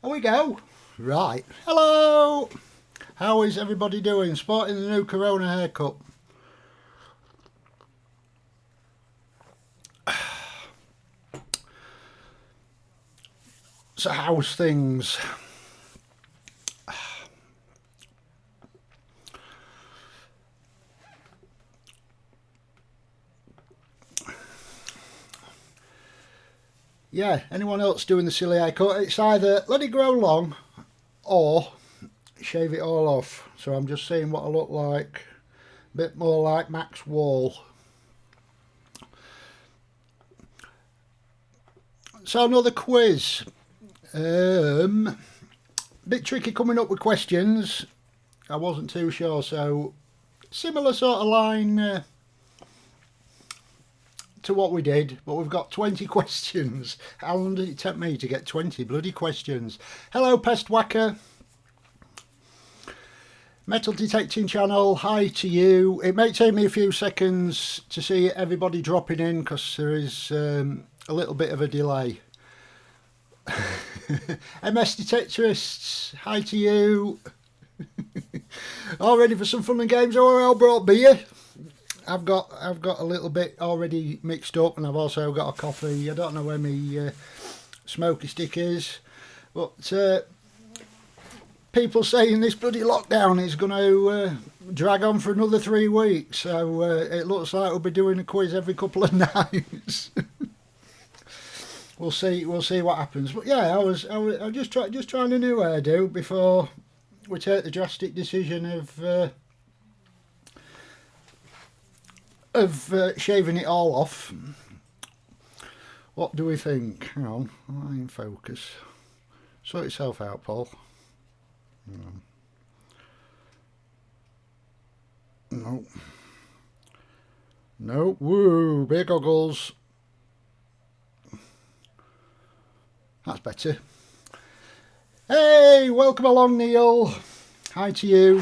Here we go. Right. Hello. How is everybody doing? Sporting the new Corona haircut. So how's things? Yeah, anyone else doing the silly haircut? It's either let it grow long or shave it all off. So I'm just seeing what I look like. A bit more like Max Wall. So another quiz. Bit tricky coming up with questions. I wasn't too sure, so similar sort of line to what we did, but we've got 20 questions. How long did it take me to get 20 bloody questions? Hello, Pest Whacker. Metal detecting channel, hi to you. It may take me a few seconds to see everybody dropping in because there is a little bit of a delay. MS Detectorists, hi to you. All ready for some fun and games? Oh, I brought beer. I've got a little bit already mixed up, and I've also got a coffee. I don't know where my smoky stick is, but people saying this bloody lockdown is going to drag on for another 3 weeks. So it looks like we'll be doing a quiz every couple of nights. We'll see what happens. But yeah, I was just trying a new hairdo before we take the drastic decision of shaving it all off. What do we think? Hang on, I'm in focus. Sort yourself out, Paul. No. No. Woo, big goggles. That's better. Hey, welcome along, Neil. Hi to you.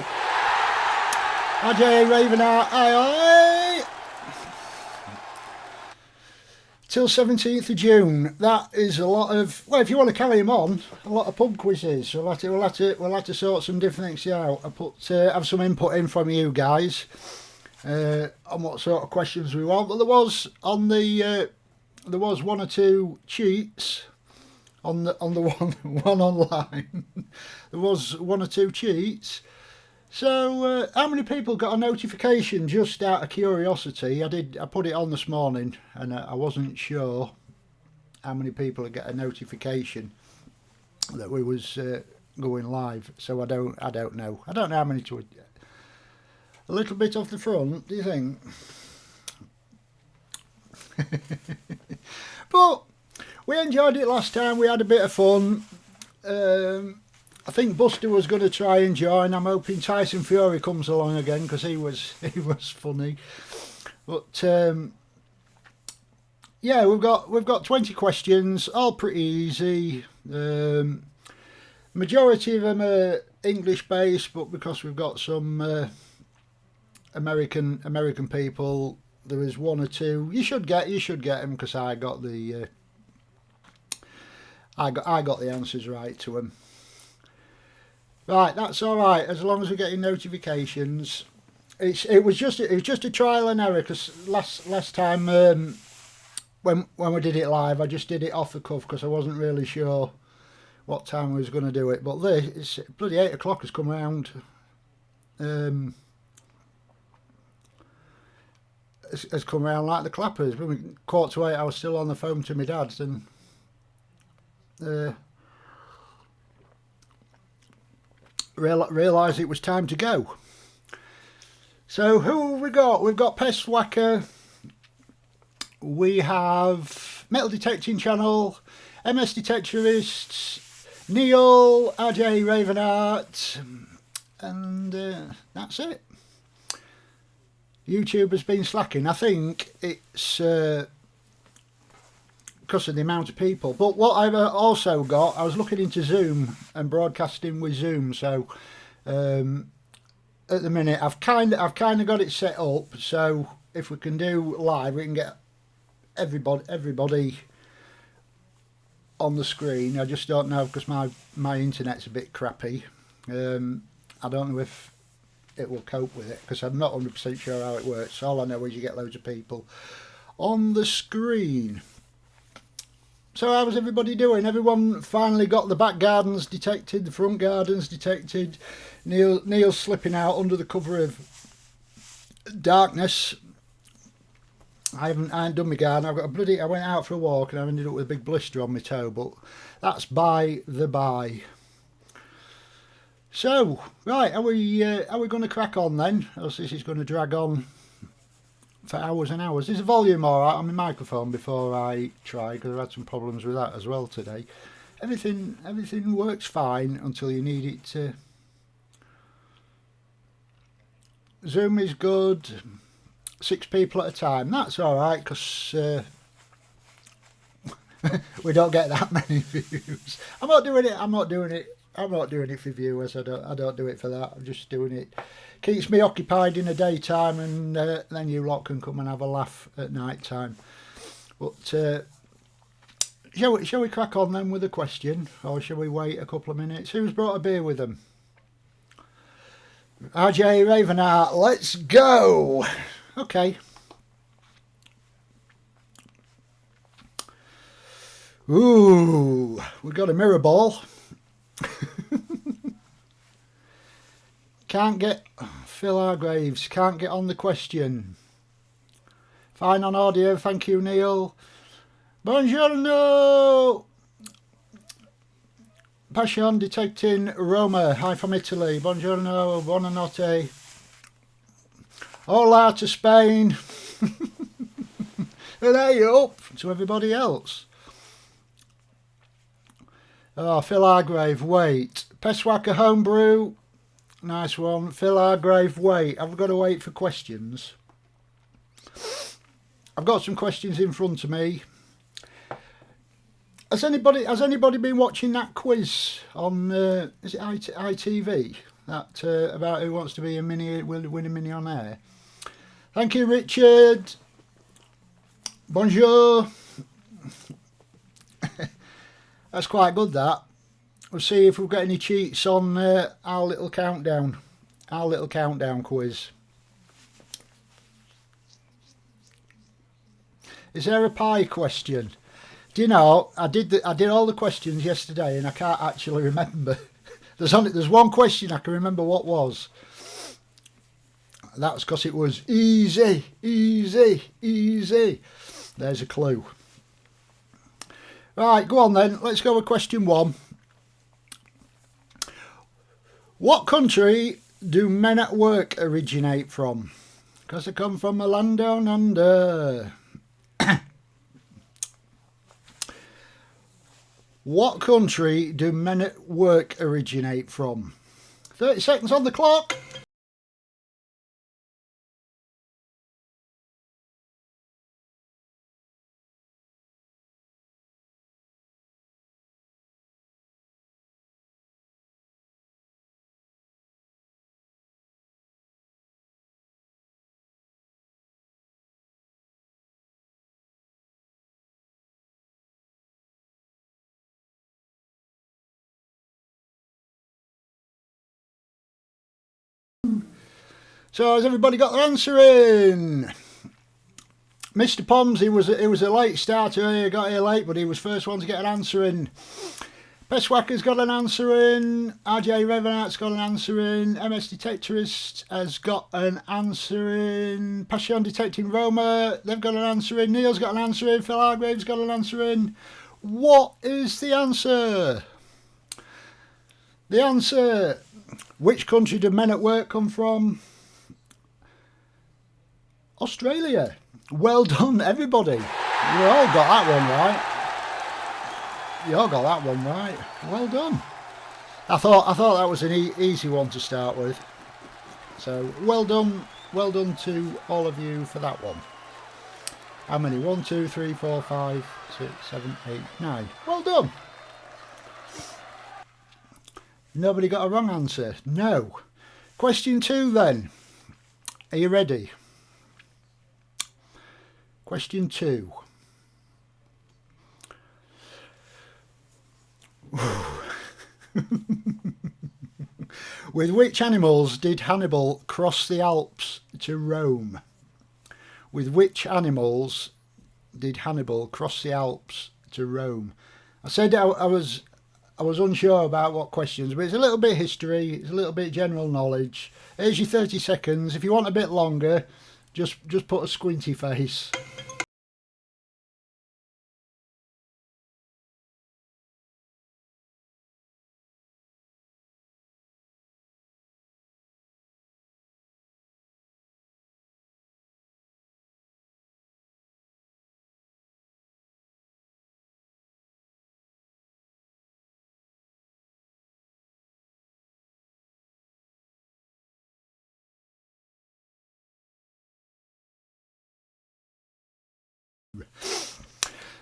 Ajay Ravenart, aye. Till 17th of June. That is a lot of, well, if you want to carry them on, a lot of pub quizzes. We'll have to sort some different things out. I have some input in from you guys on what sort of questions we want. But there was one or two cheats. On the one online, there was one or two cheats. So how many people got a notification? Just out of curiosity, I put it on this morning, and I wasn't sure how many people would get a notification that we was going live. So I don't know. I don't know how many to it. A little bit off the front, do you think? But we enjoyed it last time. We had a bit of fun. I think Buster was going to try and join. I'm hoping Tyson Fury comes along again because he was funny. But yeah, we've got 20 questions, all pretty easy. Majority of them are English based, but because we've got some American people, there is one or two. You should get them because I got the. I got the answers right to them. Right, that's all right as long as we're getting notifications. It was just a trial and error because last time when we did it live, I just did it off the cuff because I wasn't really sure what time we was going to do it. But this bloody 8 o'clock has come around. Has come around like the clappers. When we 7:45, I was still on the phone to my dad's and. Realised it was time to go. So who have we got? We've got Pest Whacker. We have Metal Detecting Channel, MS Detectorists, Neil, Ajay Ravenart, and that's it. YouTube has been slacking. I think it's because of the amount of people. But what I've also got, I was looking into Zoom and broadcasting with Zoom. So at the minute, I've kind of got it set up. So if we can do live, we can get everybody on the screen. I just don't know because my internet's a bit crappy. I don't know if it will cope with it because I'm not 100% sure how it works. All I know is you get loads of people on the screen. So how was everybody doing? Everyone finally got the back gardens detected, the front gardens detected. Neil's slipping out under the cover of darkness. I ain't done my garden. I went out for a walk and I ended up with a big blister on my toe, but that's by the by. So, right, are we going to crack on then? Or this is going to drag on for hours and hours. Is the volume alright on my microphone before I try? Because I've had some problems with that as well today. Everything works fine until you need it to. Zoom is good. 6 people at a time. That's alright because we don't get that many views. I'm not doing it for viewers. I don't do it for that. I'm just doing it. Keeps me occupied in the daytime, and then you lot can come and have a laugh at night time. But shall we crack on then with a question, or shall we wait a couple of minutes? Who's brought a beer with them? RJ Ravenheart, let's go. Okay. Ooh, we got a mirror ball. Can't get Phil Hargraves, can't get on the question. Fine on audio, thank you, Neil. Buongiorno. Passion detecting Roma. Hi from Italy. Buongiorno, buonanotte. Hola to Spain. And hey up to everybody else. Oh, Phil Hargrave, wait. Peswaka homebrew. Nice one. Phil Hargrave, wait. I've got to wait for questions. I've got some questions in front of me. Has anybody been watching that quiz on is it ITV? That about who wants to be win a millionaire? Thank you, Richard. Bonjour. That's quite good, that. We'll see if we've got any cheats on our little countdown quiz. Is there a pie question? Do you know, I did all the questions yesterday and I can't actually remember. There's one question I can remember what was. That's because it was easy. There's a clue. Right, go on then. Let's go with question 1. What country do men at work originate from? Because they come from a land down under. What country do men at work originate from? 30 seconds on the clock. So has everybody got their answer in? Mr. Poms, he was a late starter. He got here late, but he was first one to get an answer in. Peswacker's got an answer in. RJ Revenant's got an answer in. MS Detectorist has got an answer in. Passion Detecting Roma, they've got an answer in. Neil's got an answer in. Phil Hargrave's got an answer in. What is the answer? The answer. Which country do men at work come from? Australia. Well done, everybody. You all got that one right. You all got that one right. Well done. I thought that was an easy one to start with. So well done to all of you for that one. How many? 1, 2, 3, 4, 5, 6, 7, 8, 9. Well done. Nobody got a wrong answer? No. Question 2 then. Are you ready? Question 2. With which animals did Hannibal cross the Alps to Rome? With which animals did Hannibal cross the Alps to Rome? I said I was unsure about what questions, but it's a little bit history, it's a little bit general knowledge. Here's your 30 seconds. If you want a bit longer, just put a squinty face.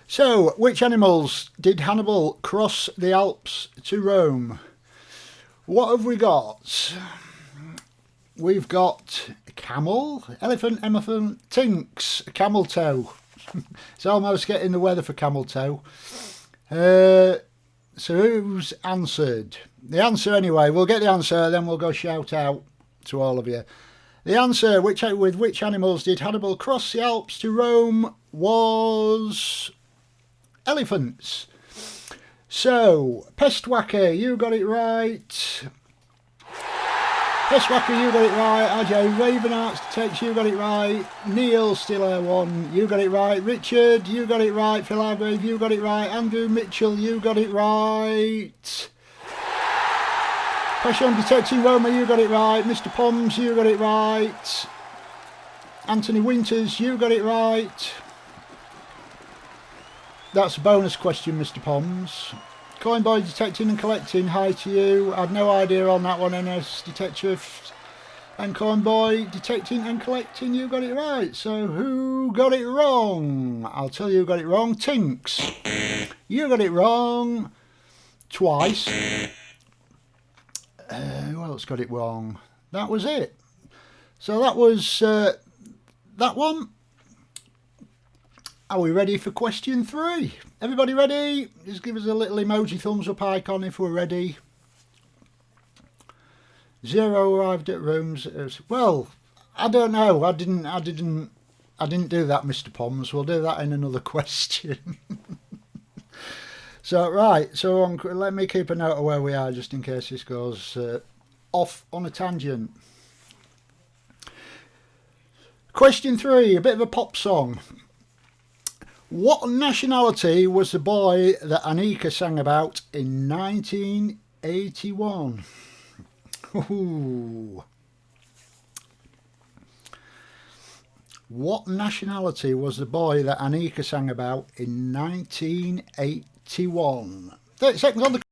So, which animals did Hannibal cross the Alps to Rome? What have we got? We've got camel, elephant, tinks, camel toe. It's almost getting the weather for camel toe. So who's answered? The answer anyway, we'll get the answer, then we'll go shout out to all of you. The answer, with which animals did Hannibal cross the Alps to Rome, was elephants. So, Pestwhacker, you got it right. Pestwhacker, you got it right. RJ Ravenarts Tex, you got it right. Neil Stiller one, you got it right. Richard, you got it right. Phil Hargrave, you got it right. Andrew Mitchell, you got it right. Passion Detecting Roma, you got it right. Mr. Poms, you got it right. Anthony Winters, you got it right. That's a bonus question, Mr. Poms. Coinboy Detecting and Collecting, hi to you. I had no idea on that one, NS Detective. And Coinboy Detecting and Collecting, you got it right. So who got it wrong? I'll tell you who got it wrong. Tinks. You got it wrong twice. Who else got it wrong? That was it. So that was that one. Are we ready for question 3? Everybody ready? Just give us a little emoji thumbs up icon if we're ready. 0 arrived at rooms. Well, I don't know. I didn't do that, Mr. Poms. We'll do that in another question. So right, so let me keep a note of where we are just in case this goes off on a tangent. Question 3, a bit of a pop song. What nationality was the boy that Anika sang about in 1981? Ooh. What nationality was the boy that Anika sang about in 1981? 30 seconds on the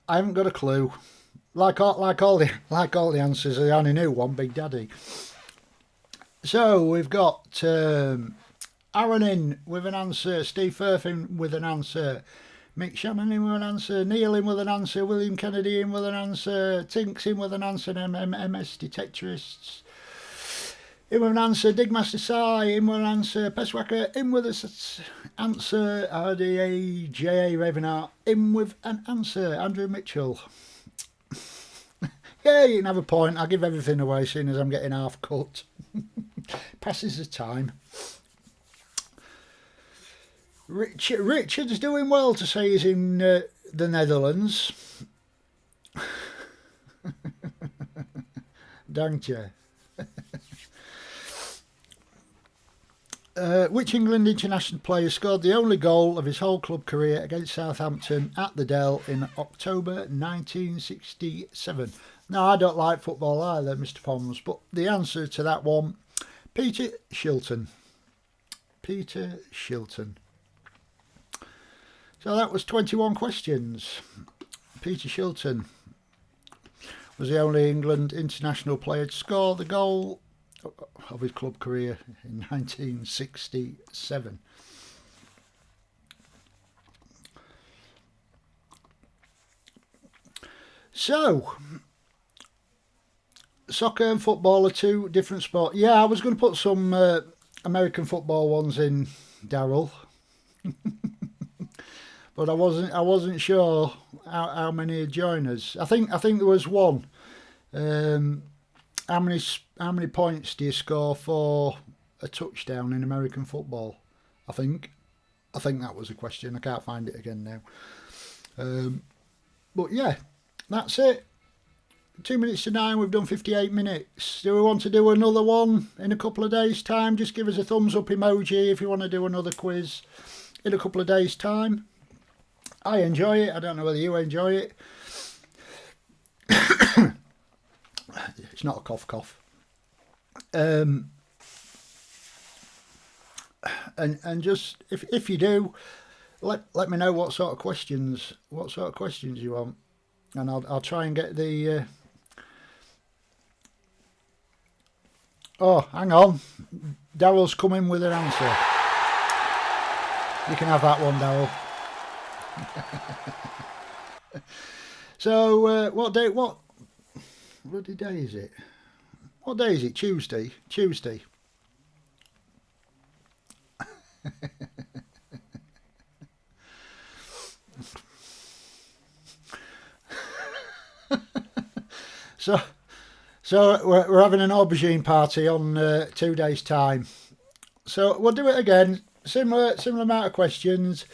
I haven't got a clue. Like all the answers, I only knew one, Big Daddy. So we've got Aaron in with an answer, Steve Firth in with an answer, Mick Shannon in with an answer, Neil in with an answer, William Kennedy in with an answer, Tinks in with an answer, MS Detectorists in with an answer, Digmaster Sai in with an answer, Pestwacker in with an answer, RDA JA Ravenart in with an answer, Andrew Mitchell. Yeah, you can have a point. I'll give everything away soon as I'm getting half cut. Passes the time. Richard's doing well to say he's in the Netherlands. Don't you? Which England international player scored the only goal of his whole club career against Southampton at the Dell in October 1967? No, I don't like football either, Mr. Poms, but the answer to that one, Peter Shilton. Peter Shilton. So that was 21 questions. Peter Shilton was the only England international player to score the goal of his club career in 1967. So, soccer and football are two different sports. Yeah, I was going to put some American football ones in, Daryl. But I wasn't sure how many would join us. I think there was one. How many points do you score for a touchdown in American football? I think that was a question. I can't find it again now. But yeah, that's it. 2 minutes to 9. We've done 58 minutes. Do we want to do another one in a couple of days' time? Just give us a thumbs up emoji if you want to do another quiz in a couple of days' time. I enjoy it. I don't know whether you enjoy it. It's not a cough. And just if you do, let me know what sort of questions you want, and I'll try and get the. Oh, hang on, Daryl's coming with an answer. You can have that one, Daryl. So what bloody day is it? What day is it? Tuesday. So we're having an aubergine party on 2 days' time. So we'll do it again. Similar amount of questions.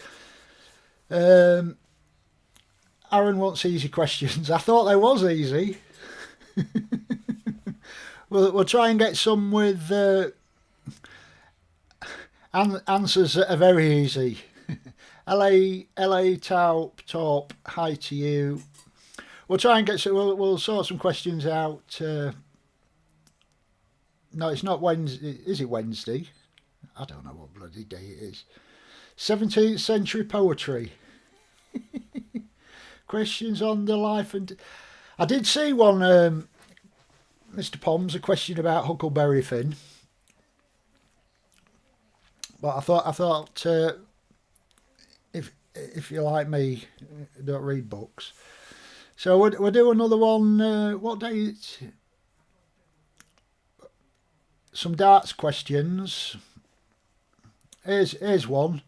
Aaron wants easy questions. I thought they was easy. We'll try and get some with answers that are very easy. LA top, hi to you. We'll try and get some. We'll sort some questions out. No, it's not Wednesday. Is it Wednesday? I don't know what bloody day it is. 17th century poetry. Questions on the life and. I did see one, Mr. Poms, a question about Huckleberry Finn. But I thought if you're like me, don't read books. So we'll do another one. What day is it? Some darts questions. Here's one.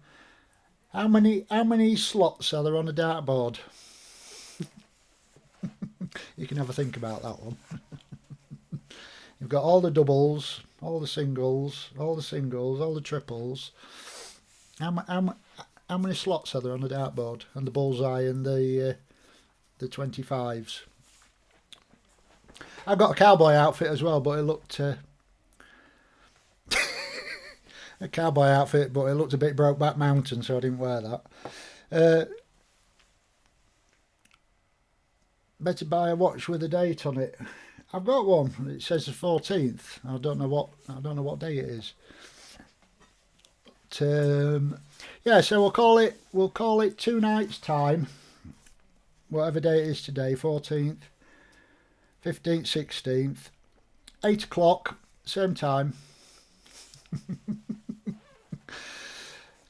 How many slots are there on a dartboard? You can have a think about that one. You've got all the doubles, all the singles, all the triples. How many slots are there on a dartboard? And the bullseye and the 25s. I've got a cowboy outfit as well, but it looked a cowboy outfit, but it looked a bit Brokeback Mountain, so I didn't wear that. Better buy a watch with a date on it. I've got one. It says the 14th. I don't know what day it is. But, yeah, so we'll call it 2 nights time. whatever day it is today, 14th, 15th, 16th, 8 o'clock, same time.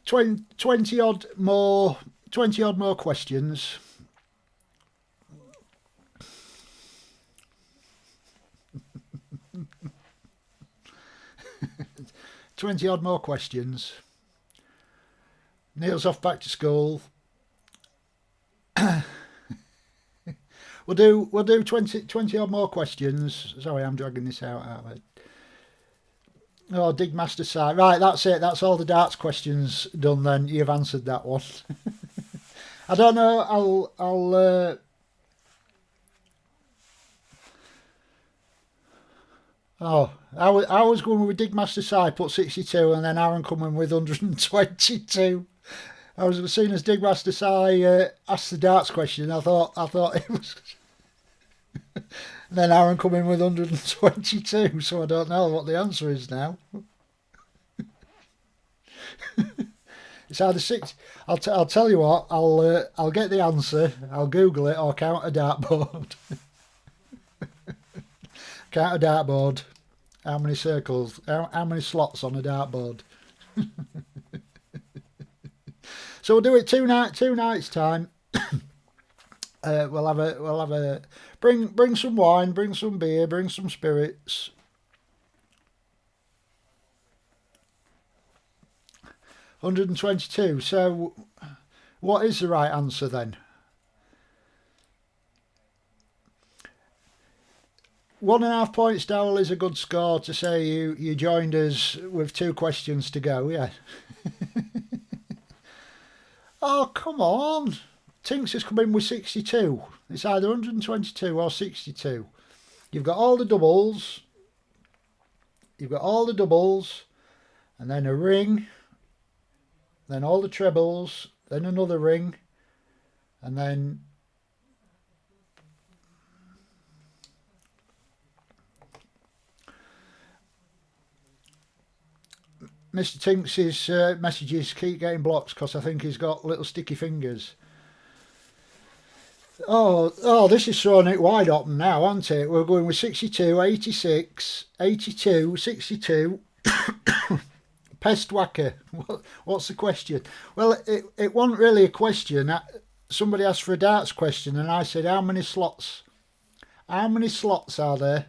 20 odd more questions. Twenty odd more questions. Neil's off back to school. We'll do 20 odd more questions. Sorry, I'm dragging this out of it. Oh, Dig Master site. Right, that's it. That's all the darts questions done then. You've answered that one. I don't know. I'll I was going with Dig Master side, put 62, and then Aaron coming with 122. I was, as soon as Dig Master side asked the darts question, I thought it was. Then Aaron come in with 122, so I don't know what the answer is now. It's either 6. I'll tell you what. I'll get the answer. I'll Google it or count a dartboard. Count a dartboard. How many circles? How many slots on a dartboard? So we'll do it two nights time. We'll have a bring some wine, bring some beer, bring some spirits. $122. So what is the right answer then? 1.5 points, Dowell, is a good score to say you joined us with 2 questions to go. Yeah. Oh, come on. Tinks has come in with 62. It's either 122 or 62. You've got all the doubles. And then a ring. Then all the trebles. Then another ring. And then... Mr. Tinks's messages keep getting blocked because I think he's got little sticky fingers. Oh, this is throwing it wide open now, isn't it? We're going with 62, 86, 82, 62. Pest whacker. What's the question? Well, it wasn't really a question. Somebody asked for a darts question, and I said, how many slots are there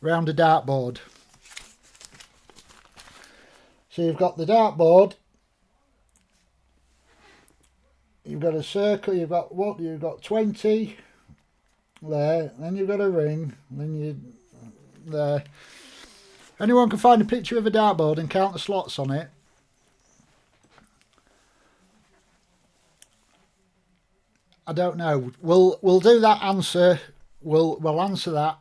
round a dartboard? So you've got the dartboard. You've got a circle. You've got 20 there. Then you've got a ring. Then you there. Anyone can find a picture of a dartboard and count the slots on it. I don't know. We'll do that answer. We'll answer that.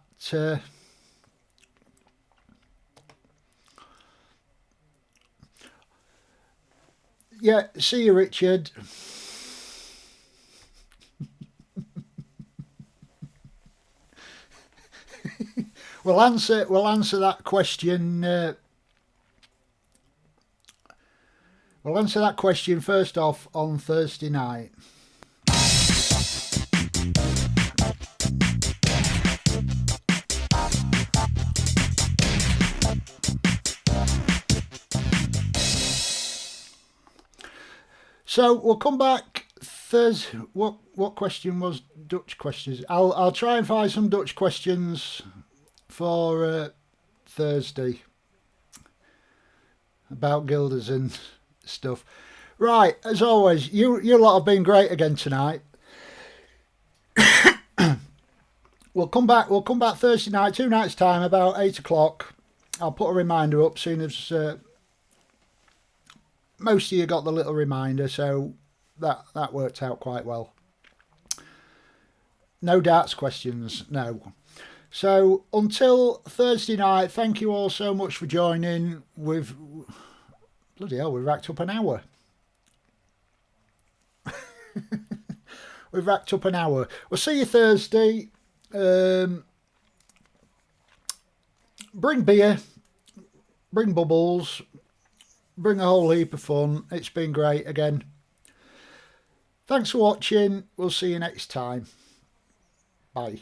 Yeah, see you, Richard. We'll answer that question. We'll answer that question first off on Thursday night. So we'll come back Thursday. What question was Dutch questions? I'll try and find some Dutch questions for Thursday about gilders and stuff. Right, as always, you lot have been great again tonight. We'll come back Thursday night, 2 nights time, about 8 o'clock. I'll put a reminder up soon as most of you got the little reminder, so that worked out quite well. No darts questions, no. So until Thursday night, thank you all so much for joining. Bloody hell, we've racked up an hour. We've racked up an hour. We'll see you Thursday. Bring beer, bring bubbles, bring a whole heap of fun. It's been great again. Thanks for watching. We'll see you next time. Bye.